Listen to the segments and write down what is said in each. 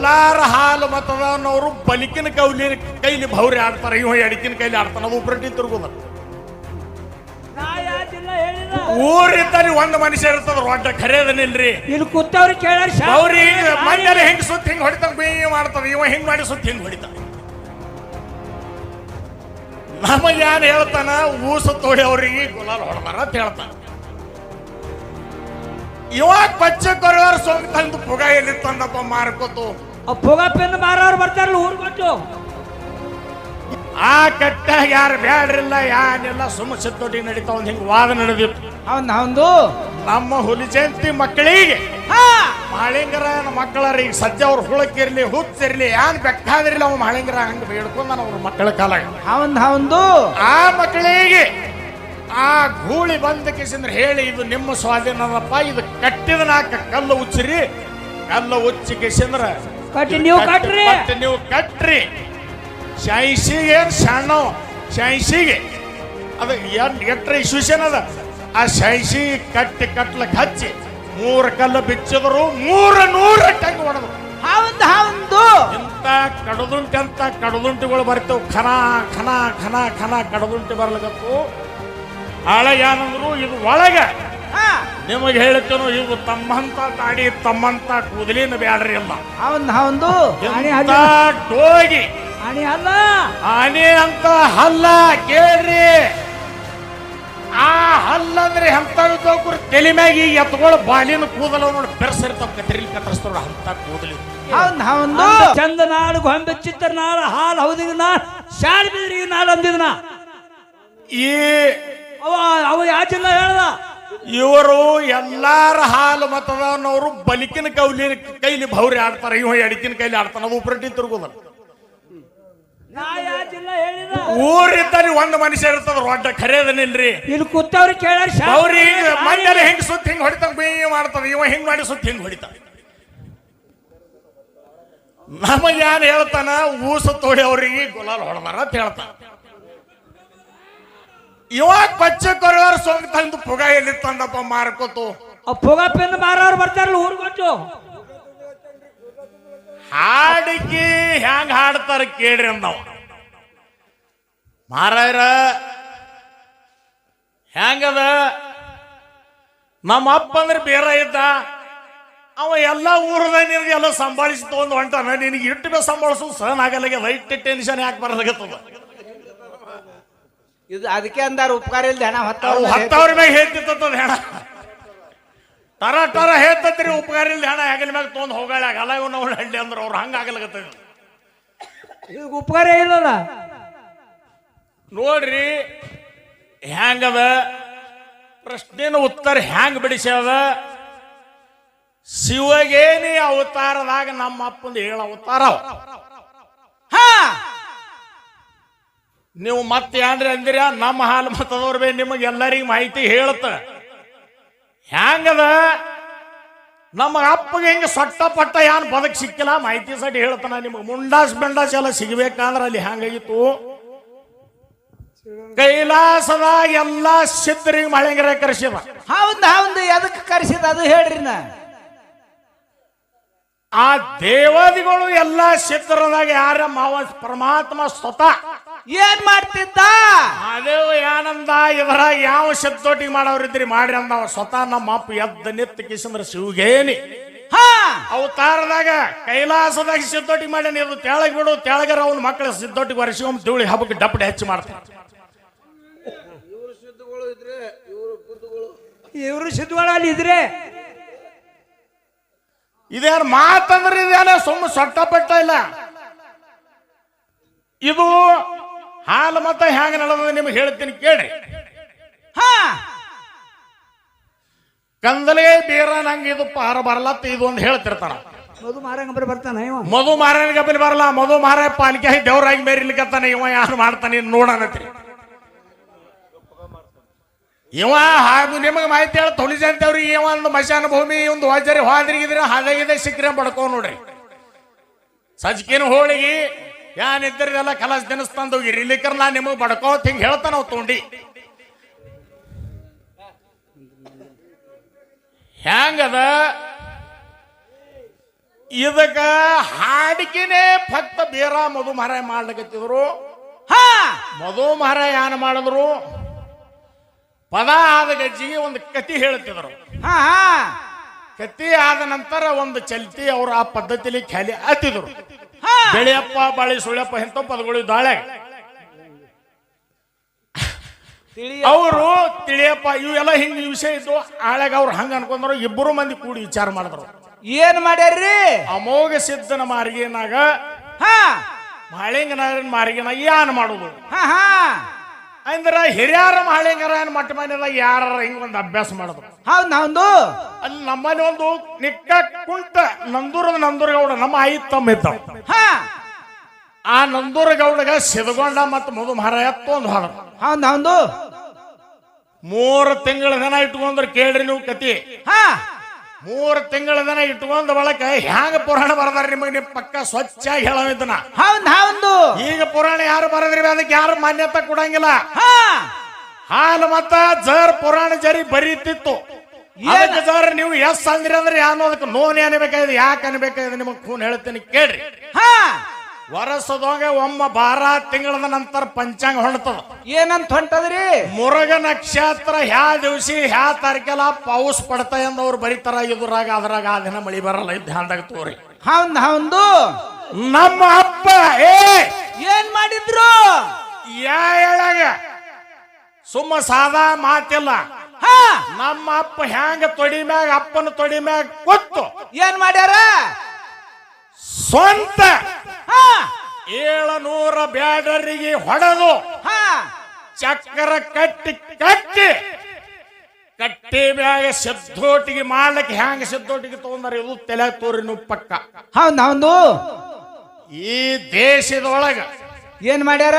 ಎಲ್ಲಾರ ಹಾಲು ಮತದವನವರು ಬಲಿಕಿನ ಕೈಲಿ ಭೌರಿ ಆಡ್ತಾರೆ, ಇವ ಎಡಕಿನ ಕೈಲಿ ಆಡ್ತಾನ, ಅದು ಉಪ್ರಟಿ ತಿರುಗುದ. ಊರಿದ್ದಲ್ಲಿ ಒಂದ್ ಮನುಷ್ಯ ಇರ್ತದ, ರೊಡ್ಡ ಖರೇದನಿಲ್ರಿ. ಇಲ್ಲಿ ಕೂತವ್ರು ಕೇಳ ಭೌರಿ ಮಂಡಲ ಹೆಂಗ್ ಸುತ್ತ ಹಿಂಗ್ ಹೊಡಿತಾನ, ಬೇ ಮಾಡ್ತಾನ, ಇವ ಹಿಂಗ್ ಮಾಡಿ ಸುತ್ತ ಹಿಂಗ್ ಹೊಡಿತಾನ. ನಮಗೆ ಏನ್ ಹೇಳ್ತಾನ, ಊಸ ತೋಡಿ ಅವ್ರಿಗೆ ಗುಲಾಲ್ ಹೊಡೆದಾರ ಅಂತ ಹೇಳ್ತಾನ. ಇವಾಗ ಪಚ್ಚ ಕೊರವರ್ ಸೋಂಗ್ ತಂದು ಪುಗ ಎಲ್ಲಿ ತಂದಪ್ಪ ಮಾರ್ಕೋತು. ಪುಗ ಪೆನ್ ಮಾರವ್ರು ಬರ್ತಾರಲ್ಲ ಊರ್ ಕೊಟ್ಟು. ಆ ಕಟ್ಟಾಗ ಯಾರು ಬ್ಯಾಡ್ರಿಲ್ಲ ಯಾನೆಲ್ಲ ಸುಮ್ಮ ಸಿದ್ದೋಟಿ ನಡೀತಾ ಒಂದ್ ಹಿಂಗ್ ವಾದ ನಡೆದಿತ್ತು. ಒಂದು ನಮ್ಮ ಹುಲಿ ಜಯಂತಿ ಮಕ್ಕಳಿಗೆ ಮಾಳಿಂಗರ ಮಕ್ಕಳರಿಗೆ ಸದ್ಯ ಅವ್ರ ಹುಳಕ್ಕಿರ್ಲಿ ಹುಚ್ಚಿರ್ಲಿ ಏನ್ ಬೇಕಾದಿರ್ಲಿ ಅವ್ ಮಾಳಿಂಗರ ಹಂಗ ಬೇಡ್ಕೊಂಡ ಅವ್ರ ಮಕ್ಕಳ ಕಾಲಾಗ ಒಂದು ಆ ಮಕ್ಕಳಿಗೆ ಆ ಗೂಳಿ ಬಂದ ಕಿಸಿಂದ್ರ ಹೇಳಿ, ಇದು ನಿಮ್ಮ ಸ್ವಾಧೀನದಪ್ಪ, ಇದು ಕಟ್ಟಿದ ನಾಕ ಕಲ್ಲು ಉಚ್ಚಿರಿ, ಕಲ್ಲು ಉಚ್ಚಿ ಕಿಸಿಂದ್ರ ನೀವು ಕಟ್ರಿ. ಶಾಯಿಸಿಗೆ ಏನ್ ಸಣ್ಣ ಶಾಯಿಸಿಗೆ ಅದು ಎಟ್ರ ಇಶ್ಯೂಷನ್ ಅದ. ಆ ಶಾಯಿಸಿ ಕಟ್ಲಕ್ ಹಚ್ಚಿ 3 ಕಲ್ಲು ಬಿಚ್ಚಿದ್ರು 100 ಟಂಗ್ ಹೊಡೆದ್ರು. ಇಂತ ಕಡದುಂಟಿ ಅಂತ ಕಡದುಂಟಿಗಳು ಬರ್ತೇವೆ, ಖನ ಖನ ಖನ ಖನ ಕಡದುಂಟಿ ಬರ್ಲಕತ್ತು. ಆಳೆ ಏನಂದ್ರು, ಇದು ಒಳಗ ನಿಮಗೆ ಹೇಳ್ತೇನು, ಇದು ತಮ್ಮಂತ ತಾಡಿ ತಮ್ಮಂತ ಕೂದಲಿನ ಬ್ಯಾಡ್ರಿ ಅಲ್ಲ, ಟೋಗಿ ಆನೆ ಅಂತ ಹಲ್ಲ ಕೇಳ್ರಿ. ಆ ಹಲ್ಲಂದ್ರೆ ಎಂತವ್ರು ತಲೆ ಮ್ಯಾಗಿ ಎತ್ಕೊಳ್ಳೋ ಬಾಲಿನ ಕೂದಲ ನೋಡಿ ಬೆರೆಸಿರ್ತಾವ, ಕತ್ರಿಲಿ ಕತ್ತರಿಸ್ತಾರ ಅಂತ ಕೂದಲಿ. ಚಂದ ನಾಡು ಗೊಂಬೆ ಚಿತ್ರ ನಾಡು ಹಾಲು ಹೌದಿದ ನಾಡು ಶಾಲೆ ಬಿದ್ರಿಗೆ ನಾಡು ಅಂದಿದ್ನ. ಈ ಅವ ಯಾಚಿಲ್ಲ ಹೇಳ್ದ, ಇವರು ಎಲ್ಲಾರ ಹಾಲು ಮತದವನವರು ಬಲಿಕಿನ ಕೈಲಿ ಭೌರಿ ಆಡ್ತಾರೆ, ಇವ ಎಡಕಿನ ಕೈಲಿ ಆಡ್ತಾನ, ಅದು ಉಪ್ರಟಿ ತಿರುಗುದ. ಊರಿದ್ದಲ್ಲಿ ಒಂದ್ ಮನುಷ್ಯ ಇರ್ತದ, ರೊಡ್ಡ ಖರೇದನಿಲ್ರಿ. ಇಲ್ಲಿ ಕೂತವ್ರು ಕೇಳ ಭೌರಿ ಮಂಡಲ ಹೆಂಗ್ ಸುತ್ತ ಹಿಂಗ್ ಹೊಡಿತಾನ, ಬೇ ಮಾಡ್ತಾನ, ಇವ ಹಿಂಗ್ ಮಾಡಿ ಸುತ್ತ ಹಿಂಗ್ ಹೊಡಿತಾನ. ನಮಗೆ ಏನ್ ಹೇಳ್ತಾನ, ಊಸ ತೋಡಿ ಅವ್ರಿಗೆ ಗುಲಾಲ್ ಹೊಡೆದಾರ ಅಂತ ಹೇಳ್ತಾನ. ಇವಾಗ ಪಚ್ಚ ಕೊರವರ್ ಸೋಂಗ್ ತಂದು ಪುಗ ಎಲ್ಲಿ ತಂದಪ್ಪ ಮಾರ್ಕೋತು. ಪುಗ ಪೆನ್ ಮಾರವ್ರು ಬರ್ತಾರಲ್ಲ ಊರ್ ಕೊಟ್ಟು. ಹಾಡಿಗೆ ಹೆಂಗ್ ಹಾಡ್ತಾರ ಕೇಳ್ರಿ ಅಂದವ. ಮಾರಾಯರ ಹೆಂಗದ, ನಮ್ಮ ಅಪ್ಪ ಅಂದ್ರೆ ಬೇರೆ ಇದ್ದ, ಅವ ಎಲ್ಲ ಊರದ ನಿನಗೆ ಎಲ್ಲ ಸಂಭಾಳಿಸಿ ತಗೊಂಡು ಹೊಂಟಾನ, ನಿನಗೆ ಇಟ್ಟು ಬೇ ಸಂಭಾಳಿಸು ಸಹನ್ ಆಗಲ್ಲ, ವೈಟ್ ಟೆನ್ಷನ್ ಯಾಕೆ ಬರಲಾಗತ್ತದ. ಇದು ಅದಕ್ಕೆ ಅಂದಾರ ಉಪಕಾರ ಇಲ್ದ ಹೆಣ ಹತ್ತವ್ರ ಮ್ಯಾಗ ಹೇಳ್ತಿರ್ತದ ಹೆಣ, ತರ ತರ ಹೇಳ್ತತ್ರಿ ಉಪಕಾರ ಇಲ್ದ ಹೆಣ ಹೆಗಲ ಮ್ಯಾಗ ತೊಗೊಂಡು ಹೋಗಾಳ ಆಗಲ್ಲ, ಇವ್ ನಾವು ಹಳ್ಳಿ ಅಂದ್ರೆ ಅವ್ರು ಹಂಗ ಆಗಲಾಗತ್ತದ. ಈಗ ಉಪಕಾರ ಇಲ್ಲಲ್ಲ ನೋಡ್ರಿ ಹೆಂಗದ, ಪ್ರಶ್ನೆನ ಉತ್ತರ ಹೆಂಗ್ ಬಿಡಿಸ್ಯಾದ. ಶಿವಗೇನಿ ಅವತಾರದಾಗ ನಮ್ಮ ಅಪ್ಪಂದು 7 ಅವತಾರ. ನೀವು ಮತ್ತೆ ಏನ್ರಿ ಅಂದಿರ, ನಮ್ಮ ಹಾಲು ಮತದವ್ರ ಬೇ ನಿಮಗೆ ಎಲ್ಲರಿಗೂ ಮಾಹಿತಿ ಹೇಳುತ್ತ. ಹೆಂಗದ, ನಮ್ಮ ಅಪ್ಪಗೆ ಹಿಂಗ ಸೊಟ್ಟ ಪಟ್ಟ ಏನ್ ಬದಕ್ ಸಿಕ್ಕಿಲ್ಲ, ಮಾಹಿತಿ ಸಟ್ ಹೇಳ್ತಾನ. ನಿಮಗೆ ಮುಂಡಾಸ್ ಬೆಂಡಾಸ್ ಎಲ್ಲ ಸಿಗ್ಬೇಕಂದ್ರ ಅಲ್ಲಿ ಹೆಂಗಾಗಿತ್ತು, ಕೈಲಾಸದ ಎಲ್ಲಾ ಸಿದ್ಧರಿಗೆ ಮಳೆಂಗರ ಕರೆಸಿದ. ಹೌದು ಎದಕ್ಕೆ ಕರೆಸಿದ ಅದು ಹೇಳ್ರಿ. ಆ ದೇವಾದಿಗಳು ಎಲ್ಲಾ ಸಿದ್ಧರದಾಗ ಯಾರ ಮಾವ ಪರಮಾತ್ಮ ಸ್ವತಃ ಏನ್ ಮಾಡ್ತಿದ್ದ, ಅದೇವ ಏನಂದ, ಇದರಾಗ ಯಾವ ಸಿದ್ಧೋಟಿಗೆ ಮಾಡೋರಿದ್ರಿ ಮಾಡ್ರಿ ಅಂದವ. ಸ್ವತಃ ನಮ್ಮ ಅಪ್ಪ ಎದ್ದ ನಿತ್ತ ಕಿಸಂದ್ರ ಶಿವಗೇನಿ ಅವತಾರದಾಗ ಕೈಲಾಸದಾಗ ಸಿದ್ಧೋಟಿಗೆ ಮಾಡ್ಯಾನ. ಇದು ತೆಳಗ್ ಬಿಡು, ತೆಳಗರ ಅವನ ಮಕ್ಕಳ ಸಿದ್ಧೋಟಿಗೆ ವರ್ಷಿಗೊಮ್ಮೆ ಧೂಳಿ ಹಬ್ಬಕ್ಕೆ ಡಪ್ಪಡಿ ಹೆಚ್ಚು ಮಾಡ್ತಾರೆ. ಇವರು ಸಿದ್ಧಗಳು ಅಲ್ಲಿ ಇದ್ರೆ ಇದೇನು ಮಾತಂದ್ರೆ ಇದೇನ ಸುಮ್ಮ ಸೊಟ್ಟ ಪಟ್ಟ ಇಲ್ಲ. ಇದು ಹಾಲು ಮತ ಹೆಂಗ ನಡೆದ ನಿಮ್ಗೆ ಹೇಳ್ತೀನಿ ಕೇಳ್ರಿ. ಕಂದಲಿಗೆ ಬೀರ ನಂಗೆ ಇದು ಪಾರ ಬರಲತ್ತ ಇದು ಒಂದು ಹೇಳ್ತಿರ್ತಾನ. ಮಧು ಮಾರಂಗ ಬರ್ತಾನೆ, ಮಧು ಮಾರನ ಗಬ್ಬಲಿ ಬರಲ್ಲ, ಮಧು ಮಾರ ಪಾಲಿಕೆ ದೇವ್ರಾಗಿ ಮೇರಿಲಿಕ್ಕತ್ತಾನೆ, ಇವ ಯಾರು ಮಾಡ್ತಾನೆ ನೋಡನತ್ರಿ. ಇವ ಹಾಗೂ ನಿಮಗೆ ಮಾಹಿತಿ ಹೇಳ ತೊಳಿಜಂತವ್ರಿಗೆ ಇವ ಒಂದು ಮಶಾನ ಭೂಮಿ ಒಂದು ವಾಜರಿ ಹೋದ್ರಿಗಿದ್ರೆ ಹಾದಾಗಿದೆ ಸಿಕ್ಕ್ರೆ ಬಡ್ಕೋ ನೋಡ್ರಿ. ಸಜ್ಕಿನ ಹೋಳಿಗೆ ಏನಿದ್ದರಿದೆಲ್ಲ ಕಲಸ್ ದಿನಸ್ತಂದು ಇರ್ಲಿಕ್ಕರ್ ನಾ ನಿಮಗೆ ಬಡ್ಕೋತ್ ಹಿಂಗೆ ಹೇಳ್ತಾನ ಅವ್ ತೊಂಡಿ. ಹೆಂಗದ ಇದಕ್ಕ ಹಾಡಿಕೆನೆ ಭಕ್ತ ಬೇರ ಮಧು ಮಹಾರಾಯ ಮಾಡ್ಲಿಕತ್ತಿದ್ರು. ಹಾ ಮಧು ಮಹಾರಾಯ ಏನ್ ಮಾಡಿದ್ರು, ಪದ ಆದ ಗಜ್ಜಿಗೆ ಒಂದು ಕತಿ ಹೇಳ್ತಿದ್ರು. ಹಾ ಹಾ ಕತಿ ಆದ ನಂತರ ಒಂದು ಚಲ್ತಿ ಅವರು ಆ ಪದ್ಧತಿಲಿ ಖಾಲಿ ಹತ್ತಿದ್ರು. ಹಾ ಬೆಳೆಯಪ್ಪ ಬಾಳಿ ಸುಳ್ಯಪ್ಪ ಇಂಥ ಪದಗಳು ಇದ್ದಾಳೆ. ಅವರು ತಿಳಿಯಪ್ಪ ಇವೆಲ್ಲ ಹಿಂಗ ವಿಷಯ ಇದ್ದು ಆಳೆಗ ಅವ್ರು ಹಂಗ ಅನ್ಕೊಂಡ್ರು. ಇಬ್ಬರು ಮಂದಿ ಕೂಡಿ ವಿಚಾರ ಮಾಡಿದ್ರು. ಏನ್ ಮಾಡ್ಯಾರ್ರಿ? ಅಮೋಘ ಸಿದ್ಧನ ಮಾರ್ಗಿನಾಗ ಹಾ ಮಹಾಳಿಂಗನ ಮಾರ್ಗಿನ ಏನ್ ಮಾಡುದು ಹಾ ಹಾ ಅಂದ್ರ ಹಿರಿಯರ ಮಹಾಳಿಂಗರಾಯನ ಮಟ್ಟ ಮನೆಯದಾಗ ಯಾರ ಹಿಂಗ ಒಂದು ಅಭ್ಯಾಸ ಮಾಡಿದ್ರು. ಹೌದ್ ನಾವೊಂದು ಅಲ್ಲಿ ನಮ್ಮಲ್ಲಿ ಒಂದು ನಿಕ್ಕ ಕುಂಟ ನಂದೂರಗೌಡ ನಮ್ಮ ಐ ತಮ್ಮ ಇದ್ದಾವ. ಹಾ ಆ ನಂದೂರಗೌಡಗ ಸಿದ್ಗೊಂಡ ಮತ್ತು ಮಧು ಮಹಾರಾಯ ತೊಂದು ಹೋದ್ರು. ಹೌದ್ ನಾವೊಂದು 3 ತಿಂಗಳ ದನ ಇಟ್ಕೊಂಡ್ರ ಕೇಳ್ರಿ ನೀವು ಕತಿ. ಹಾ 3 ತಿಂಗಳ ದನ ಇಟ್ಕೊಂಡ ಬಳಕ ಹ್ಯಾಂಗ ಪುರಾಣ ಬರದಾರ ನಿಮಗೆ ನಿಮ್ ಪಕ್ಕ ಸ್ವಚ್ಛಾಗಿ ಹೇಳವಿದ್ದನ. ಹೌದ್ ನಾವೊಂದು ಈಗ ಪುರಾಣ ಯಾರು ಬರದ್ರಿ ಅದಕ್ಕೆ ಯಾರು ಮಾನ್ಯತೆ ಕೊಡಂಗಿಲ್ಲ. ಹಾ ಹಾಲು ಮತ್ತ ಜರ್ ಪುರಾಣ ಜರಿ ಬರೀತಿತ್ತು. ಅದಕ್ಕೆ ಜರ್ ನೀವು ಎಸ್ ಅಂದ್ರಿ ಅಂದ್ರೆ ಯಾನು ಅದಕ್ಕೆ ನೋನ್ ಅನ್ಬೇಕಾಗಿದೆ, ಯಾಕೆ ಅನ್ಬೇಕಾಗಿದೆ ನಿಮಗ್ ಖೂನ್ ಹೇಳ್ತೀನಿ ಕೇಳ್ರಿ. ಹಾ ವರ್ಷದೊಳಗೆ ಒಮ್ಮ 12 ತಿಂಗಳ ನಂತರ ಪಂಚಾಂಗ ಹೊಂಟದ. ಏನಂತ ಹೊಂಟದ್ರಿ? ಮುರುಘ ನಕ್ಷತ್ರ ಹ್ಯಾ ದಿವಸಿ ಹ್ಯಾ ತಾರೀಕೆಲ್ಲ ಪೌಸ್ ಪಡ್ತಾ ಎಂದು ಅವ್ರು ಬರೀತಾರ. ಇದ್ರಾಗ ಅದ್ರಾಗ ಆ ದಿನ ಮಳಿ ಬರಲ್ಲ. ಇದು ಧ್ಯಾನದಾಗ ತೋರಿ. ಹೌದ್ ನಾವೊಂದು ನಮ್ಮ ಅಪ್ಪ ಏನ್ ಮಾಡಿದ್ರು? ಹೇಳಾಗ ಸುಮ್ಮ ಸಾದಾ ಮಾತಿಲ್ಲ. ಹಾ ನಮ್ಮ ಅಪ್ಪ ಹ್ಯಾಂಗ ತೊಡಿ ಮ್ಯಾಗ ಅಪ್ಪನ ತೊಡಿ ಮ್ಯಾಗ ಕೂತು ಏನ್ ಮಾಡ್ಯಾರ? ಸ್ವಂತ ಹಾ 700 ಬ್ಯಾಡರಿಗೆ ಹೊಡೆದು ಹಾ ಚಕ್ರ ಕಟ್ಟಿ ಕಟ್ಟಿ ಮ್ಯಾಗ ಸಿದ್ದೋಟಿಗೆ ಮಾಡ್ಲಿಕ್ಕೆ ಹ್ಯಾಂಗ ಸಿದ್ದೋಟಿಗೆ ತಗೊಂಡಾರ ಇದು ತಲೆ ತೋರಿ ನೀವು ಪಕ್ಕ. ಹೌದ್ ನಾವೊಂದು ಈ ದೇಶದೊಳಗ ಏನ್ ಮಾಡ್ಯಾರ?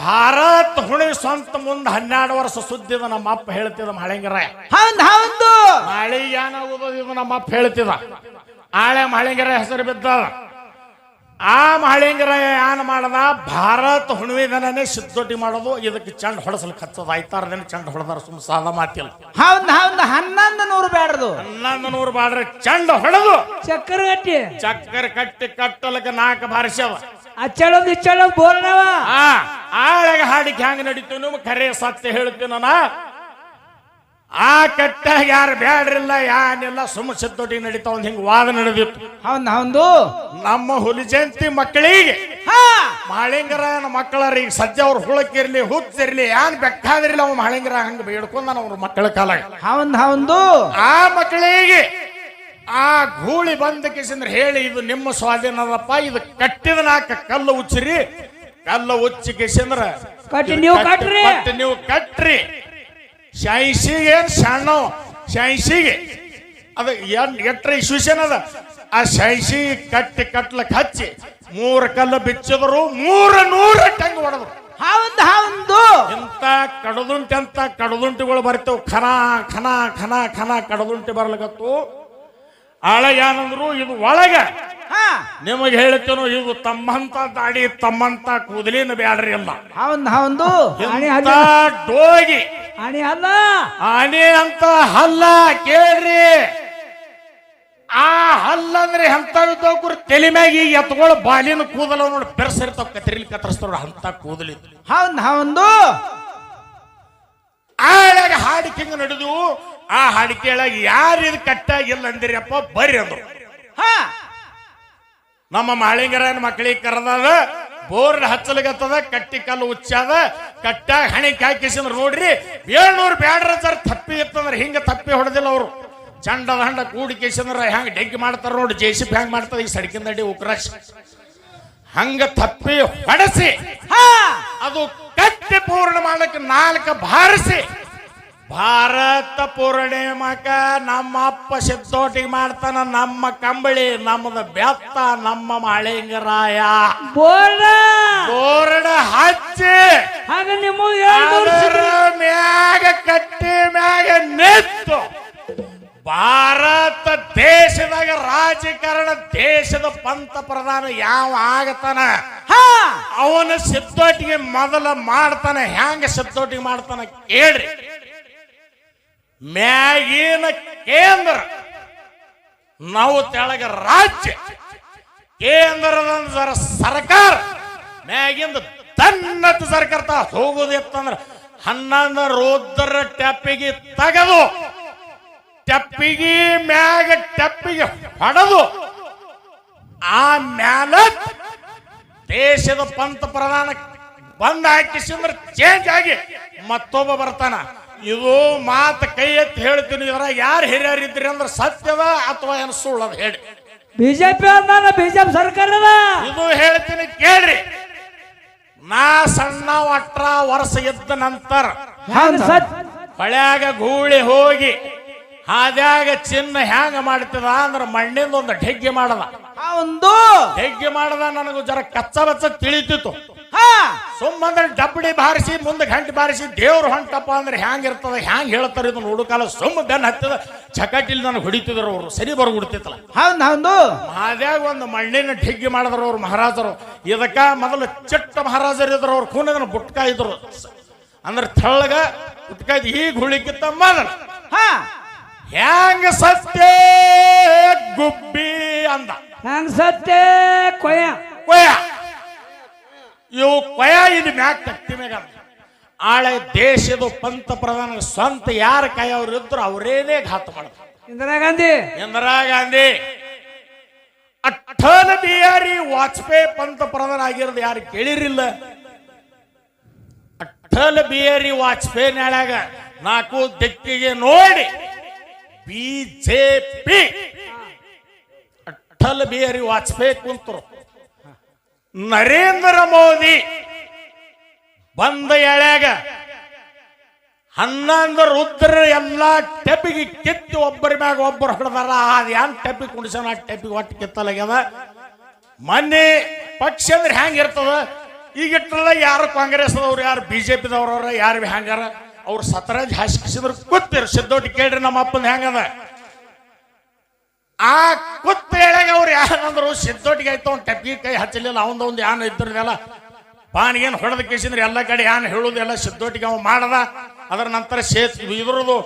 ಭಾರತ ಹುಣಿ ಸ್ವಂತ ಮುಂದೆ 12 ವರ್ಷ ಸುದ್ದಿದ ನಮ್ಮ ಅಪ್ಪ ಹೇಳ್ತಿದ ಮಹಳಿಂಗರಾಯ. ಹೌದ್ ನಾವೊಂದು ಮಳಿಗೆ ಏನಾಗುವುದು ಇದು ನಮ್ಮ ಅಪ್ಪ ಹೇಳ್ತಿದ. ಆಳೆ ಮಹಳಿಂಗರಾಯ ಹೆಸರು ಬಿದ್ದ. ಆ ಮಹಳಿಂಗರಾಯ ಏನ್ ಮಾಡದ, ಭಾರತ ಹುಣ್ಣಿಮೆದನೇ ಸಿದ್ದೊಟ್ಟಿ ಮಾಡೋದು. ಇದಕ್ಕೆ ಚಂಡ್ ಹೊಡಸಲಿಕ್ಕೆ ಹಚ್ಚದ. 5-6 ದಿನ ಚಂಡ್ ಹೊಡೆದಾರ. ಸುಮ್ ಸಾದ ಮಾತಿಲ್ಲ. ಹೌದ್ ಹೌದ್ 1100 ಬ್ಯಾಡ್ದು 1100 ಬಾಡ್ರೆ ಚಂಡ ಹೊಡೆದು ಚಕ್ಕರ ಕಟ್ಟಿ ಕಟ್ಟಲಕ್ಕೆ 4 ಬಾರಿಸ್ಯವ. ಅಚ್ಚಳದ್ ಇಚ್ಚಳದ್ ಬೋರ್ಣವ. ಆಳೆಗ ಹಾಡಿಗೆ ಹ್ಯಾಂಗ ನಡೀತು ನೀವು ಖರೆ ಸತ್ಯ ಹೇಳ್ತೀನ. ಆ ಕಟ್ಟಾಗ ಯಾರು ಬ್ಯಾಡ್ರಿಲ್ಲ ಯಾನಿಲ್ಲ ಸುಮ್ಮ ಸಿದ್ದೊಟ್ಟಿಗೆ ನಡೀತಾ ಒಂದ್ ಹಿಂಗ ವಾದ ನಡೆದಿತ್ತು. ಹೌದ್ ನಾವೊಂದು ನಮ್ಮ ಹುಲಿ ಜಯಂತಿ ಮಕ್ಕಳಿಗೆ ಮಹಳಿಂಗರಾಯನ ಮಕ್ಕಳರ ಈಗ ಸದ್ಯ ಅವ್ರ ಹುಳಕ್ಕಿರ್ಲಿ ಹುಚ್ಚಿರ್ಲಿ ಏನ್ ಬೇಕಾದಿರ್ಲಿ ಅವ್ ಮಹಳಿಂಗರ ಹಂಗ ಬೇಡ್ಕೊಂಡ ಅವ್ರ ಮಕ್ಕಳ ಕಾಲ. ಹೌದ್ ಹೌದು ಆ ಮಕ್ಕಳಿಗೆ ಆ ಗೂಳಿ ಬಂದ ಕಿಸಂದ್ರೆ ಹೇಳಿ ಇದು ನಿಮ್ಮ ಸ್ವಾಧೀನದಪ್ಪ, ಇದು ಕಟ್ಟಿದ 4 ಕಲ್ಲು ಉಚ್ಚಿರಿ. ಕಲ್ಲು ಉಚ್ಚಿ ಕಿಸಂದ್ರ ನೀವು ಕಟ್ರಿ. ಶಾಯಿಸಿಗೆ ಏನ್ ಸಣ್ಣ ಶಾಯಿಸಿಗೆ ಅದ ಎಟ್ರ ಇಶ್ವಿಷನ್ ಅದ. ಆ ಶಾಯಿಸಿ ಕಟ್ಲಕ್ ಹಚ್ಚಿ 3 ಕಲ್ಲು ಬಿಚ್ಚಿದ್ರು 300 ಟಂಗ್ ಹೊಡೆದ್ರು. ಹೌದ್ ಹೌದು ಇಂತ ಕಡದುಂಟಿ ಅಂತ ಕಡದುಂಟಿಗಳು ಬರ್ತೇವ್. ಖನ ಖನ ಖನ ಖನ ಕಡದುಂಟಿ ಬರ್ಲಿಕತ್ತು. ಆಳ ಏನಂದ್ರು ಇದು ಒಳಗ ನಿಮಗೆ ಹೇಳ್ತೇನೋ ಇದು ತಮ್ಮಂತ ದಾಡಿ ತಮ್ಮಂತ ಕೂದಲಿನ ಬ್ಯಾಡ್ರಿ ಅಲ್ಲ. ಹೌದು ಡೋಗಿ ಅಲ್ಲ ಆನೆ ಅಂತ ಹಲ್ಲ ಕೇಳ್ರಿ. ಆ ಹಲ್ಲ ಅಂದ್ರೆ ಎಂತ ತಲೆ ಮ್ಯಾಗ ಈಗ ಎತ್ಕೊಳ್ಳೋ ಬಾಲಿನ ಕೂದಲ ನೋಡಿ ಬೆರ್ಸಿರ್ತಾವ. ಕತ್ರಿಲಿ ಕತ್ತರಿಸ್ತಾರ ಅಂತ ಕೂದಲಿ. ಹೌದು ಆಳಾಗ ಹಾಡಿಕೆ ಹಿಂಗ ನಡೆದು ಆ ಹಾಡಿಕೆ ಒಳಗೆ ಯಾರು ಇದು ಕಟ್ಟಾಗಿಲ್ಲ ಅಂದಿರಪ್ಪ ಬರ್ರಿ ಅಂದ್ರು. ನಮ್ಮ ಮಹಳಿಂಗರಾಯನ ಮಕ್ಕಳಿಗೆ ಕರೆದಾಗ ಬೋರ್ಡ್ ಹಚ್ಚಲಿಗತ್ತದ. ಕಟ್ಟಿ ಕಲ್ಲು ಉಚ್ಚಾದ ಕಟ್ಟಾಗ ಹಣಿಕೆ ಹಾಕಿಸಿದ್ರು. ನೋಡ್ರಿ 700 ಬ್ಯಾಡ್ರ ಸರ್ ತಪ್ಪಿ ಇತ್ತಂದ್ರೆ ಹಿಂಗ ತಪ್ಪಿ ಹೊಡೆದಿಲ್ಲ ಅವರು. ಚಂಡದ ಹಂಡ ಕೂಡಿ ಕೇಸಂದ್ರ ಹೆಂಗ ಡೆಂಕಿ ಮಾಡ್ತಾರ ನೋಡಿ. JCB ಹೆಂಗ್ ಮಾಡ್ತದ ಈ ಸಡಕಿನ ಅಡಿ ಉಕ್ರಾಶ್ ಹಂಗ ತಪ್ಪಿ ಹೊಡೆಸಿ ಅದು ಕಟ್ಟಿ ಪೂರ್ಣ ಮಾಡಕ್ಕೆ 4 ಬಾರಿಸಿ ಭಾರತ ಪೂರ್ಣಿಮಕ ನಮ್ಮ ಅಪ್ಪ ಸಿದ್ದೋಟಿಗೆ ಮಾಡ್ತಾನ. ನಮ್ಮ ಕಂಬಳಿ ನಮ್ಮದ ಬೆತ್ತ ನಮ್ಮ ಮಹಳಿಂಗರಾಯ ಬೋರ್ಡ ಹಚ್ಚಿ ಮ್ಯಾಗ ಕಟ್ಟಿ ಮ್ಯಾಗ ನಿಂತು ಭಾರತ ದೇಶದಾಗ ರಾಜಕಾರಣ ದೇಶದ ಪಂತ ಪ್ರಧಾನ ಯಾವ ಆಗತಾನ ಅವನ ಸಿದ್ದೋಟಿಗೆ ಮೊದಲ ಮಾಡ್ತಾನ. ಹ್ಯಾಂಗ ಸಿದ್ದೋಟಿಗೆ ಮಾಡ್ತಾನ ಕೇಳ್ರಿ. ಮ್ಯಾಗಿನ ಕೇಂದ್ರ ನಾವು ತೆಳಗ ರಾಜ್ಯ ಕೇಂದ್ರದ ಸರ್ಕಾರ ಮ್ಯಾಗಿಂದ ತನ್ನತ್ ಸರ್ಕಾರ ಹೋಗುದಿತ್ತಂದ್ರ 11 ರೋದ್ರ ಟೆಪ್ಪಿಗೆ ತೆಗೆದು ಟೆಪ್ಪಿಗೆ ಮ್ಯಾಗ ಟೆಪ್ಪಿಗೆ ಹೊಡೆದು ಆ ಮ್ಯಾಲ ದೇಶದ ಪಂತ ಪ್ರಧಾನ ಬಂದ್ ಹಾಕಿಸಿಂದ್ರ ಚೇಂಜ್ ಆಗಿ ಮತ್ತೊಬ್ಬ ಬರ್ತಾನ. ಇದು ಮಾತು ಕೈ ಎತ್ತಿ ಹೇಳ್ತೀನಿ. ಇದ್ರ ಯಾರು ಹಿರಿಯರಿದ್ರಿ ಅಂದ್ರೆ ಸತ್ಯದ ಅಥವಾ ಏನು ಸುಳ್ಳದ ಹೇಳಿ. ಬಿಜೆಪಿ ಬಿಜೆಪಿ ಸರ್ಕಾರದ ಇದು ಹೇಳ್ತೀನಿ ಕೇಳ್ರಿ. ನಾ ಸಣ್ಣ 18 ವರ್ಷ ಇದ್ದ ನಂತರ ಹೊಳ್ಯಾಗ ಗೂಳಿ ಹೋಗಿ ಹಾದ್ಯಾಗ ಚಿನ್ನ ಹ್ಯಾಂಗ ಮಾಡ್ತದ ಅಂದ್ರ ಮಣ್ಣಿಂದ ಒಂದು ಢೆಗ್ಗೆ ಮಾಡದ. ಢೆಗ್ಗೆ ಮಾಡದ ನನಗೂ ಜರ ಕಚ್ಚ ಬಚ್ಚ ತಿಳಿತಿತ್ತು. ಸುಮ್ಮಂದ್ರೆ ಡಬ್ಬಡಿ ಬಾರಿಸಿ ಮುಂದೆ ಗಂಟೆ ಬಾರಿಸಿ ದೇವ್ರು ಹೊಂಟಪ್ಪ ಅಂದ್ರೆ ಹ್ಯಾಂಗ ಇರ್ತದ ಹ್ಯಾಂಗ ಹೇಳ್ತಾರ ಇದು ನೋಡುಕಾಲ ಸುಮ್ಮ ಬೆನ್ನ ಹತ್ತಿದ ಚಕಟಿಲ್ ನನಗೆ ಹೊಡಿತಿದ್ರು ಅವರು. ಸರಿ ಬರ್ಬಿಡ್ತಿತ್ತಲ್ಲ. ಹಾದ್ಯಾಗ ಒಂದು ಮಣ್ಣಿನ ಢೆಗ್ಗೆ ಮಾಡಿದ್ರು ಅವ್ರು ಮಹಾರಾಜರು. ಇದಕ್ಕ ಮೊದಲು ಚಿಟ್ಟ ಮಹಾರಾಜರು ಇದ್ರು. ಅವ್ರು ಕೂನಗನ ಬುಟ್ಕ ಇದ್ರು ಅಂದ್ರೆ ಥಳ್ಳಗ ಬುಟ್ಕ ಈಗ ಹುಳಿಕಿತ್ತ ಮೊದಲು ಹ್ಯಾಂಗ ಸತ್ಯ ಗುಬ್ಬಿ ಅಂದ. ಹ್ಯಾಂಗ ಸತ್ಯ ಕೊಯ ಕೊಯ ಇವು ಕೊಯ ಇದು ಮ್ಯಾಕ್ ತಕ್ತಿ ಮ್ಯಾಗ ಆಳೆ ದೇಶದ ಪಂತ ಪ್ರಧಾನ ಸ್ವಂತ ಯಾರ ಕೈ ಅವ್ರು ಇದ್ರು ಅವರೇನೇ ಘಾತ ಮಾಡ್ತಾರೆ. ಇಂದಿರಾ ಗಾಂಧಿ ಅಟಲ್ ಬಿಹಾರಿ ವಾಜಪೇಯಿ ಪಂತ ಪ್ರಧಾನ ಆಗಿರೋದು ಯಾರು ಕೇಳಿರಿಲ್ಲ. ಅಟಲ್ ಬಿಹಾರಿ ವಾಜಪೇಯಿ ನಾಳ್ಯಾಗ 4 ದಿಕ್ಕಿಗೆ ನೋಡಿ ಬಿಜೆಪಿ ಅಟಲ್ ಬಿಹಾರಿ ವಾಜಪೇಯಿ ಕುಂತರು. ನರೇಂದ್ರ ಮೋದಿ ಬಂದ ಎಳ್ಯಾಗ 11 ರುದ್ರ ಎಲ್ಲಾ ಟೆಪಿಗೆ ಕಿತ್ತು ಒಬ್ಬರ ಮ್ಯಾಗ ಒಬ್ಬರು ಹೊಡೆದಾರ. ಅದ್ ಏನ್ ಟೆಪಿ ಕುಣಿಸೋಣ ಆ ಟೆಪಿಗೆ ಒಟ್ಟು ಕಿತ್ತಲಾಗ್ಯದ. ಮೊನ್ನೆ ಪಕ್ಷ ಅಂದ್ರೆ ಹೆಂಗ ಇರ್ತದ ಈಗ ಇಟ್ಟಲ್ಲ. ಯಾರು ಕಾಂಗ್ರೆಸ್ದವ್ರು ಯಾರು ಬಿಜೆಪಿದವ್ರವ್ರ ಯಾರು ಹೆಂಗಾರ ಅವ್ರು ಸತರಾಜ್ ಹಾಸಿಸಿದ್ರು ಕೂತಿರು. ಸಿದ್ದೋಟಿ ಕೇಳ್ರಿ ನಮ್ಮ ಅಪ್ಪನ ಹೆಂಗದ ಆ ಕುತ್ತ ಹೇಳಾಗ ಅವ್ರು ಯಾರಂದ್ರು ಸಿದ್ದೋಟಿಗೆ ಆಯ್ತು ಅವ್ನು ಟೆಪ್ಪಿಗೆ ಕೈ ಹಚ್ಚಲಿಲ್ಲ. ಅವಂದೊಂದು ಯಾನು ಇದ್ರದೆಲ್ಲ ಬಾನಿಗೇನು ಹೊಡೆದ ಕೇಸಿದ್ರೆ ಎಲ್ಲ ಕಡೆ ಯಾನು ಹೇಳುದೆಲ್ಲ ಸಿದ್ದೋಟಿಗೆ ಅವ ಮಾಡದ. ಅದರ ನಂತರ ಇದ್ರದು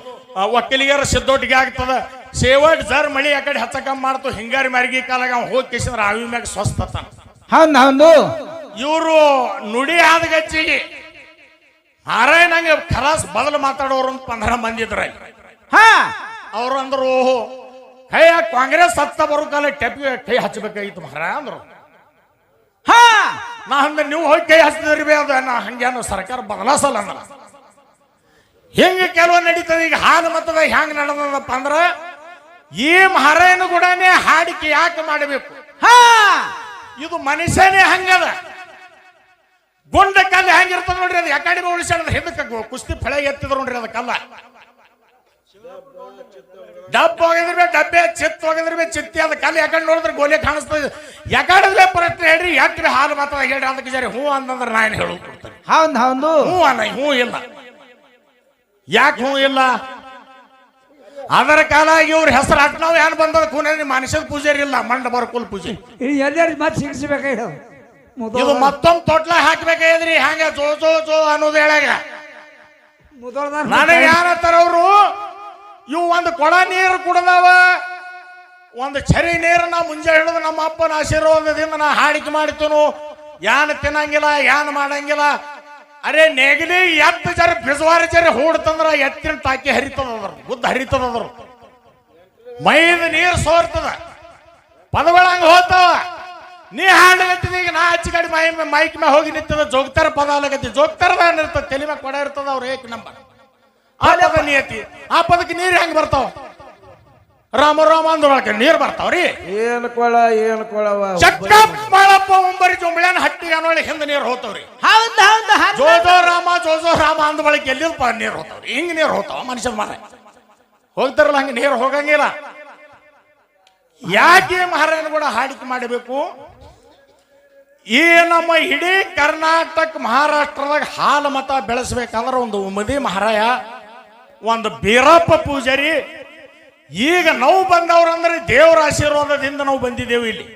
ಒಕ್ಕಲಿಗರ ಸಿದ್ದೋಟಿಗೆ ಆಗ್ತದ. ಸೇವಟ್ ಜರ್ ಮಳಿ ಆ ಕಡೆ ಹಚ್ಚಕ ಮಾಡ್ತು. ಹಿಂಗಾರಿ ಮಾರ್ಗಿ ಕಾಲಾಗ ಅವ್ ಹೋಗಿ ಕೇಸಿದ್ರೆ ಅವಿ ಮ್ಯಾಗ ಸ್ವಸ್ಥ. ಇವರು ನುಡಿ ಆದಗಚ್ಚಿಗೆ ಹಾರೇ ನಂಗೆ ಖಲಾಸ್ ಬದಲು ಮಾತಾಡೋರು ಅಂತ 15 ಮಂದಿ ಇದ್ರ. ಅವ್ರು ಅಂದ್ರು ಓಹೋ ಕೈ ಕಾಂಗ್ರೆಸ್ ಸತ್ತ ಬರೋ ಕಾಲ ಟೆಪ್ಪಿಗೆ ಕೈ ಹಚ್ಚಬೇಕಾಗಿತ್ತು ಮಹಾರ ಅಂದ್ರು. ನಾ ಹಂಗ ನೀವು ಹೋಗಿ ಕೈ ಹಚ್ಚಿದ್ರಿ ಅದು ನಾ ಹಂಗೇನು ಸರ್ಕಾರ ಬದಲಾಸಲ್ಲ ಅನ್ನ ಹಿಂಗ ಕೆಲವು ನಡೀತದೆ. ಈಗ ಹಾಲು ಮತದ ಹೆಂಗ್ ನಡೆದಪ್ಪ ಅಂದ್ರ ಈ ಮಹಾರಾಯನು ಕೂಡನೇ ಹಾಡಿಕೆ ಯಾಕೆ ಮಾಡಬೇಕು. ಇದು ಮನುಷ್ಯನೇ ಹಂಗದ. ಗುಂಡ ಕಲ್ಲು ಹೆಂಗಿರ್ತದ ನೋಡ್ರಿ. ಅದು ಯಾಕಡೆ ಉಳಿಸಾಡ ಹಿಂದಕ್ಕೆ ಕುಸ್ತಿ ಫಳೆ ಎತ್ತಿದ್ರು ನೋಡ್ರಿ. ಅದ ಕಲ್ಲ ಡಬ್ಬ ಹೋಗಿದ್ರೆ ಡಬ್ಬೆ ಚಿತ್ ಹೋಗಿದ್ರೆ ಚಿತ್ತಿ. ಅದ ಕಲ್ಲು ಯಾಕಡೆ ನೋಡಿದ್ರೆ ಗೋಲೆ ಕಾಣಿಸ್ತದೆ. ಯಾಕಡೆ ಪ್ರಶ್ನೆ ಹೇಳ್ರಿ ಯಾಕ್ರಿ ಹಾಲು ಮಾತ್ರ ಹೇಳ್ರಿ ಅದಕ್ಕೆ ಜರಿ ಹ್ಞೂ ಅಂತಂದ್ರೆ ನಾನು ಹೇಳೋದು ಕೊಡ್ತೇನೆ. ಹ್ಞೂ ಅಲ್ಲ ಹ್ಞೂ ಇಲ್ಲ. ಯಾಕೆ ಹ್ಞೂ ಇಲ್ಲ? ಅದರ ಕಾಲ ಇವ್ರ ಹೆಸರು ಹಾಕಿ ನಾವು ಏನ್ ಬಂದದ ಕೂನ ಮನುಷ್ಯದ ಪೂಜಾರಿ ಇಲ್ಲ. ಮಂಡ ಬರ್ಕುಲ್ ಪೂಜೆ ಮತ್ತೆ ಸಿಗಿಸ್ಬೇಕಾಗ ಇದು ಮತ್ತೊಂದು ತೊಟ್ಲ ಹಾಕ್ಬೇಕಾದ್ರಿ. ಹಂಗ ಜೋ ಜೋ ಜೋ ಅನ್ನೋದು ಹೇಳಾಗ ನನಗೆ ಯಾರತ್ತಾರ ಅವರು ಇವು ಒಂದು ಕೊಡ ನೀರು ಕುಡ್ದವ ಒಂದು ಛರಿ ನೀರು ನಾ ಮುಂಜೆ ಹಿಡಿದು ನಮ್ಮ ಅಪ್ಪನ ಆಶೀರ್ವಾದದಿಂದ ನಾ ಹಾಡಿಕೆ ಮಾಡ್ತೀನು. ಯಾನ್ ತಿನ್ನಂಗಿಲ್ಲ ಯಾನ್ ಮಾಡಂಗಿಲ್ಲ. ಅರೆ ನೆಗಲಿ ಎತ್ತ ಜರ ಬಿಜವಾರ ಜರಿ ಹೂಡ್ತಂದ್ರ ಎತ್ತಿನ ಟಾಕಿ ಹರಿತದ ಬುದ್ಧ ಹರಿತದ. ಮೈದ ನೀರು ಸೋರ್ತದ ಪದಗಳಂಗ ಹೋಗ್ತಾವ. ನೀ ಹಾಡಗತ್ತಿದ ಈಗ ನಾ ಹಚ್ಚಿ ಕಡೆ ಮೈಕ್ ಮ್ಯಾಗ ಹೋಗಿ ನಿಂತದ ಜೋಗ್ತಾರ ಪದ ಅಲ್ಲಗತ್ತಿ. ಜೋಗ್ತಾರದ ಇರ್ತದ ತಲೆ ಮ್ಯಾಗ ಕೊಡ ಇರ್ತದ. ಅವ್ರ ಏಕ್ ನಂಬರ್ ಆ ಪದ ನಿಯತಿ. ಆ ಪದಕ್ಕೆ ನೀರು ಹೆಂಗ್ ಬರ್ತಾವ? ರಾಮ ರಾಮ ಅಂದ್ರೊಳಗೆ ನೀರು ಬರ್ತಾವ್ರಿ. ಏನು ಕೊಳ ಏನು ಕೊಳವ ಚಕ್ಕಪ್ಪ ಒಂಬರಿ ಜೊಂಬಳ್ಯಾನ ಹಟ್ಟಿ ಅನ್ನೋಳಿ ಹಿಂದ ನೀರು ಹೋಗ್ತಾವ್ರಿ. ಜೋಜೋ ರಾಮ ಅಂದ ಬಳಕೆ ಎಲ್ಲಿಂದ ನೀರು ಹೋಗ್ತಾವ್ರಿ. ಹಿಂಗ್ ನೀರು ಹೋಗ್ತಾವ ಮನುಷ್ಯನ ಮಾರ ಹೋಗ್ತಾರಲ್ಲ ಹಂಗ ನೀರು ಹೋಗಂಗಿಲ್ಲ. ಯಾಕೆ ಮಹಾರಾಯನ ಕೂಡ ಹಾಡಿಕೆ ಮಾಡಬೇಕು? ಈ ನಮ್ಮ ಇಡೀ ಕರ್ನಾಟಕ ಮಹಾರಾಷ್ಟ್ರದಾಗ ಹಾಲು ಮತ ಬೆಳೆಸಬೇಕಾದ್ರೆ ಒಂದು ಉಮದಿ ಮಹಾರಾಯ ಒಂದು ಬೀರಪ್ಪ ಪೂಜಾರಿ. ಈಗ ನಾವು ಬಂದವ್ರಂದ್ರೆ ದೇವರ ಆಶೀರ್ವಾದದಿಂದ ನಾವು ಬಂದಿದ್ದೇವೆ. ಇಲ್ಲಿ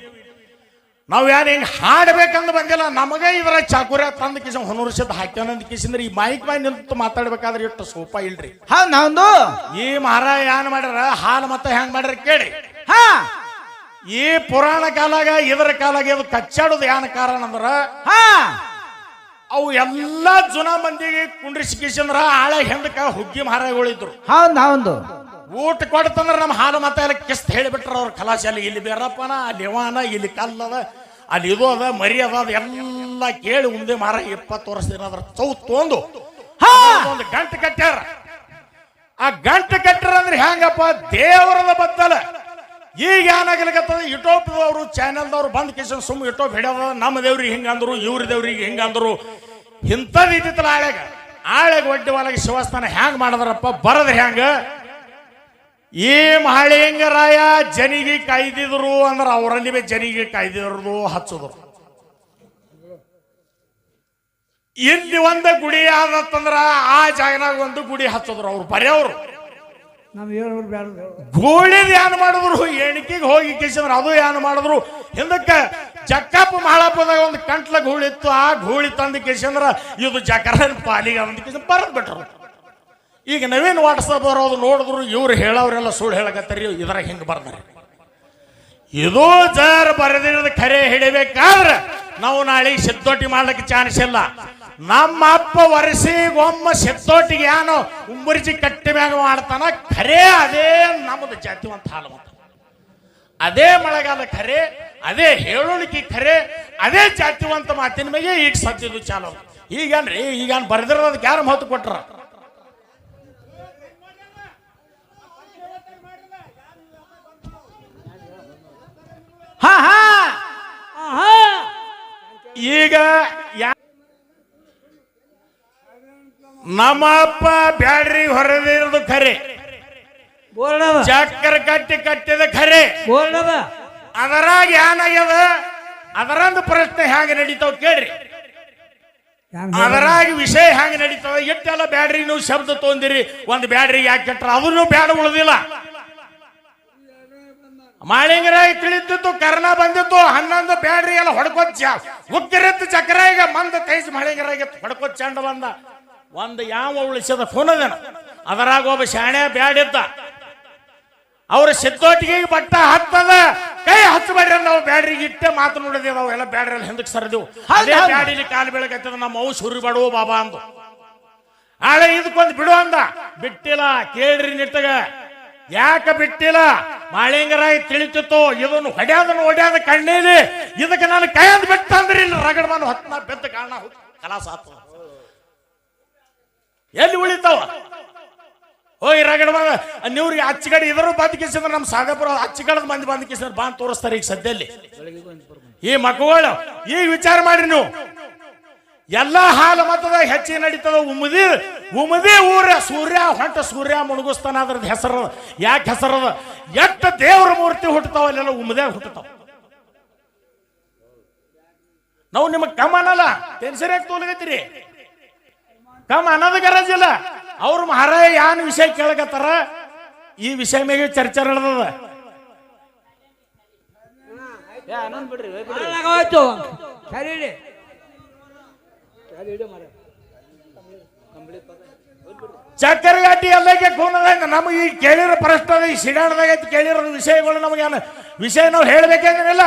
ನಾವು ಯಾರು ಹಿಂಗೆ ಹಾಡ್ಬೇಕಂದ ಬಂದಿಲ್ಲ. ನಮಗೆ ಇದರ ಚಾಕುರ ತಂದ ಕಿಸ ಹೊನೂರ್ಸದ ಹಾಕ್ಯಾನಂದ ಕಿಸಿಂದ್ರೆ ಈ ಮೈಕ್ ಬಾಯ್ ನಿಂತು ಮಾತಾಡ್ಬೇಕಾದ್ರೆ ಎಷ್ಟು ಸೋಪ ಇಲ್ರಿ. ನಾವೊಂದು ಈ ಮಹಾರಾಯ ಏನ್ ಮಾಡ್ಯಾರ ಹಾಲು ಮತ ಹೆಂಗ್ ಮಾಡ್ಯಾರ ಕೇಳಿ. ಈ ಪುರಾಣ ಕಾಲಾಗ ಇದರ ಕಾಲಾಗ ಇದು ಕಚ್ಚಾಡೋದು ಯಾನ ಕಾರಣ ಅಂದ್ರ ಅವು ಎಲ್ಲಾ ಜನ ಮಂದಿಗೆ ಕುಂಡ್ರಿಸಿಕಿಸಂದ್ರ ಆಳೆ ಹೆಂದಕ ಹುಗ್ಗಿ ಮಹಾರಾಜಗಳಿದ್ರು. ಹೌದು ಊಟ ಕೊಡ್ತಂದ್ರ ನಮ್ಮ ಹಾಲು ಮತ ಎಲ್ಲ ಕಿಸ್ತ್ ಹೇಳಿಬಿಟ್ರ ಅವ್ರ ಕಲಾಶಾಲೆ. ಇಲ್ಲಿ ಬೇರಪ್ಪನ, ಅಲ್ಲಿ ಯವಾನ, ಇಲ್ಲಿ ಕಲ್ಲದ, ಅಲ್ಲಿ ಇದು ಅದ, ಮರಿ ಅದ, ಅದೆಲ್ಲ ಕೇಳಿ ಮುಂದೆ ಮಾರ 20 ವರ್ಷದಿಂದ ಅದ್ರ ಚೌತ್ ತೊಂದು ಒಂದು ಗಂಟು ಕಟ್ಟ್ಯಾರ. ಆ ಗಂಟು ಕಟ್ಟ್ಯಾರ ಅಂದ್ರೆ ಹೆಂಗಪ್ಪ, ದೇವರದ ಬದ್ದಲ. ಈಗ ಏನಾಗಲಿಕ್ಕತ್ತದ, ಯೂಟ್ಯೂಬ್ದವರು ಚಾನೆಲ್ದವ್ರು ಬಂದ್ ಕಿಶನ್ ಸುಮ್ಮ ಯೂಟ್ಯೂಬ್ ಹಿಡಿಯೋದ, ನಮ್ಮ ದೇವ್ರಿಗೆ ಹಿಂಗಂದ್ರು, ಇವ್ರ ದೇವ್ರಿಗೆ ಹಿಂಗಂದ್ರು, ಇಂಥದ್ದು ಇದ್ದಿತ್ತಲ್ಲ ಆಳೆಗ ಒಡ್ಡಿ ಒಳಗೆ ಶಿವಸ್ಥಾನ ಹ್ಯಾಂಗ ಮಾಡಿದ್ರಪ್ಪ, ಬರದ್ರ ಹ್ಯಾಂಗ. ಈ ಮಹಾಳಿಂಗರಾಯ ಜನಿಗೆ ಕಾಯ್ದಿದ್ರು ಅಂದ್ರೆ ಅವರಲ್ಲಿ ಜನಿಗೆ ಕಾಯ್ದಿರೋದು ಹಚ್ಚೋದು. ಇಲ್ಲಿ ಒಂದು ಗುಡಿ ಆದತ್ತಂದ್ರ ಆ ಜಾಗನಾಗ ಒಂದು ಗುಡಿ ಹಚ್ಚೋದ್ರು ಅವ್ರು ಬರೆಯವ್ರು. ಗೋಳಿದ ಏನ್ ಮಾಡಿದ್ರು, ಎಣಿಕೆಗೆ ಹೋಗಿ ಕೇಸಿದ್ರು ಅದು ಏನ್ ಮಾಡಿದ್ರು. ಹಿಂದಕ್ಕೆ ಜಕ್ಕಪ್ಪ ಮಹಾಳಪ್ಪದಾಗ ಒಂದು ಕಂಟ್ಲ ಗೂಳಿ ಇತ್ತು, ಆ ಗೂಳಿ ತಂದು ಕೇಸಂದ್ರ ಇದು ಜಕರನ್ ಪಾಲಿಗೆ ಅಂದ ಕೇಸ ಬರದ್ ಬಿಟ್ರು. ಈಗ ನವೀನ್ ವಾಟ್ಸಪ್ ಬರೋದು ನೋಡಿದ್ರು ಇವ್ರು ಹೇಳೋರೆಲ್ಲ ಸುಳ್ಳು ಹೇಳಕತ್ತಾರಿ, ಇದರ ಹಿಂಗೆ ಬರ್ದಾರೆ. ಇದು ಜರ್ ಬರೆದಿರೋದು ಖರೆ ಹಿಡಿಬೇಕಾದ್ರೆ ನಾವು ನಾಳೆ ಸಿದ್ದೋಟಿ ಮಾಡ್ಲಿಕ್ಕೆ ಚಾನ್ಸ್ ಇಲ್ಲ. ನಮ್ಮ ಅಪ್ಪ ವರ್ಷಿಗೊಮ್ಮ ಸಿದ್ದೋಟಿಗೆ ಏನೋ ಉಂಬರಿಸಿ ಕಟ್ಟಿ ಮ್ಯಾಗ ಮಾಡ್ತಾನ ಖರೆ. ಅದೇ ನಮ್ಮದು ಜಾತಿವಂತ ಹಾಲು ಮತ, ಅದೇ ಮಳೆಗಾಲ ಖರೆ, ಅದೇ ಹೇಳೋಳಿಕೆ ಖರೆ, ಅದೇ ಜಾತಿವಂತ ಮಾತಿನ ಮೇಲೆ ಈಗ ಸದ್ಯದು ಚಾಲು. ಈಗೇನ್ರಿ ಈಗೇನು ಬರೆದಿರೋದಕ್ಕೆ ಯಾರು ಮಹತ್ವ ಕೊಟ್ರ? ಈಗ ನಮ್ಮ ಅಪ್ಪ ಬ್ಯಾಡ್ರಿ ಹೊರದಿರೋದು ಖರೆ, ಚಕ್ಕರ್ ಕಟ್ಟಿದ ಖರೆ. ಅದರಾಗ ಏನಾಗ್ಯದ, ಅದರಂದು ಪ್ರಶ್ನೆ ಹ್ಯಾಂಗ ನಡೀತಾವ ಕೇಳ್ರಿ. ಅದರಾಗ ವಿಷಯ ಹ್ಯಾಂಗ ನಡೀತಾವ. ಎಷ್ಟೆಲ್ಲ ಬ್ಯಾಡ್ರಿ ನೀವು ಶಬ್ದ ತೊಂದಿರಿ, ಒಂದು ಬ್ಯಾಡ್ರಿ ಯಾಕೆ ಕೆಟ್ರ ಅದನ್ನು ಬ್ಯಾಡ ಉಳಿದಿಲ್ಲ. ಮಾಳಿಂಗರಾಯ ತಿಳಿದಿತ್ತು, ಕರ್ಣ ಬಂದಿತ್ತು, 11 ಬ್ಯಾಡ್ರಿ ಎಲ್ಲ ಹೊಡ್ಕೊತ್ ಉಕ್ಕಿರತ್ತು ಚಕ್ರ. ಈಗ ಮಂದ ಕೈಸ್ ಮಾಳಿಂಗರಾಯ ಹೊಡ್ಕೊತ್ ಚಂಡ ಬಂದ. ಒಂದು ಯಾವ ಉಳಿಸದ ಫೋನ್ ಅದೇನ, ಅದರಾಗ ಒಬ್ಬ ಶಾಣೆ ಬ್ಯಾಡಿದ್ದ. ಅವ್ರ ಸಿದ್ದೋಟಿಗೆ ಬಟ್ಟ ಹತ್ತದ, ಕೈ ಹಚ್ಚಬೇಡ್ರಿ ನಾವು ಬ್ಯಾಡ್ರಿಗೆ ಇಟ್ಟೆ ಮಾತು ನೋಡಿದೇವು. ಅವೆಲ್ಲ ಬ್ಯಾಡ್ರಿ ಎಲ್ಲ ಹಿಂದಕ್ಕೆ ಸರಿದೆವು. ಅದೇ ಬ್ಯಾಡಿಲಿ ಕಾಲು ಬೆಳಕತ್ತದ, ನಮ್ಮ ಅವು ಸುರಿ ಬಡುವ ಬಾಬಾ ಅಂದು. ಆಳೆ ಇದಕ್ಕೊಂದು ಬಿಡು ಅಂದ, ಬಿಟ್ಟಿಲ್ಲ. ಕೇಳ್ರಿ ನಿಟ್ಟಗ ಯಾಕ ಬಿಟ್ಟಿಲ್ಲ? ಮಾಳಿಂಗರಾಯ ತಿಳಿತಿತ್ತು ಇದನ್ನು ಹೊಡ್ಯಾದ ಕಣ್ಣೀಲಿ, ಇದಕ್ಕೆ ನಾನು ಕೈ ಅಂದ್ ಬಿಟ್ಟ ಅಂದ್ರೆ ಇಲ್ಲಿ ರಗಡ ಮನ ಹೊತ್ತ ಬೆದ್ದ ಕಾರಣ ಕಲಾಸ ಆತ. ಎಲ್ಲಿ ಉಳಿತಾವ ಹೋಗಿ ರಗಡ ಮನ ನೀವ್ರಿಗೆ ಅಚ್ಚಗಡೆ ಇದರು ಬಂದ್ ಕಿಸಿದ್ರೆ ನಮ್ಮ ಸಾಗಪುರ ಅಚ್ಚಗಡದ ಮಂದಿ ಬಂದ್ ಕಿಸಿದ್ರೆ ಬಾಂದ್ ತೋರಿಸ್ತಾರೆ. ಈಗ ಸದ್ಯಲ್ಲಿ ಈ ಮಕ್ಕಳು ಈಗ ವಿಚಾರ ಮಾಡ್ರಿ ನೀವು. ಎಲ್ಲಾ ಹಾಲು ಮತದ ಹೆಚ್ಚಿಗೆ ನಡೀತದ. ಉಮದಿ ಊರ ಸೂರ್ಯ ಹೊಂಟ ಸೂರ್ಯ ಮುಳುಗಿಸ್ತಾನ. ಅದ್ರದ್ದು ಹೆಸರು ಯಾಕೆ ಹೆಸರದ? ಎಷ್ಟು ದೇವ್ರ ಮೂರ್ತಿ ಹುಟ್ಟತಾವ ಅಲ್ಲೆಲ್ಲ ಉಮದೇ ಹುಟ್ಟತಾವ. ನಾವು ನಿಮಗ್ ಕಮ್ ಅನ್ನಲ್ಲ, ಟೆನ್ಷನ್ ಯಾಕೆ ತೋಲಗತ್ತೀರಿ? ಕಮ್ ಅನ್ನೋದು ಗರಜಿಲ್ಲ. ಅವ್ರು ಮಹಾರಾಯ ಯಾನ್ ವಿಷಯ ಕೇಳಕತ್ತಾರ, ಈ ವಿಷಯ ಮೇಲೆ ಚರ್ಚೆ ನಡೆದದ. ಚಕ್ಕರಗಟ್ಟಿ ಎಲ್ಲಕ್ಕೆ ಕೂನದಂಗ ನಮಗೆ ಈ ಕೇಳಿರೋ ಪ್ರಶ್ನೆ ಈ ಸಿಡಾಣದಾಗ ಕೇಳಿರೋ ವಿಷಯಗಳು ನಮಗೇನು ವಿಷಯ ನಾವು ಹೇಳ್ಬೇಕೇನಿಲ್ಲ.